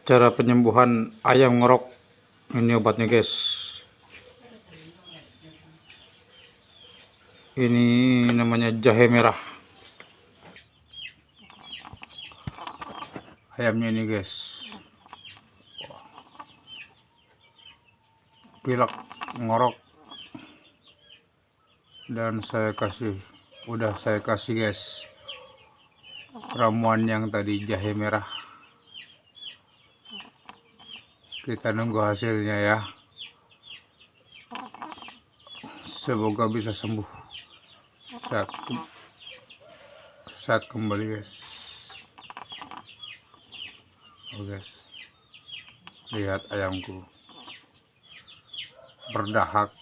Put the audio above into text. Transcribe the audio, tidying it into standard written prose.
Cara penyembuhan ayam ngorok. Ini obatnya guys. Ini namanya jahe merah. Ayamnya ini guys, pilek, ngorok, dan udah saya kasih guys ramuan yang tadi jahe merah. Kita nunggu hasilnya ya, semoga bisa sembuh saat kembali guys. Oh guys, lihat ayamku berdahak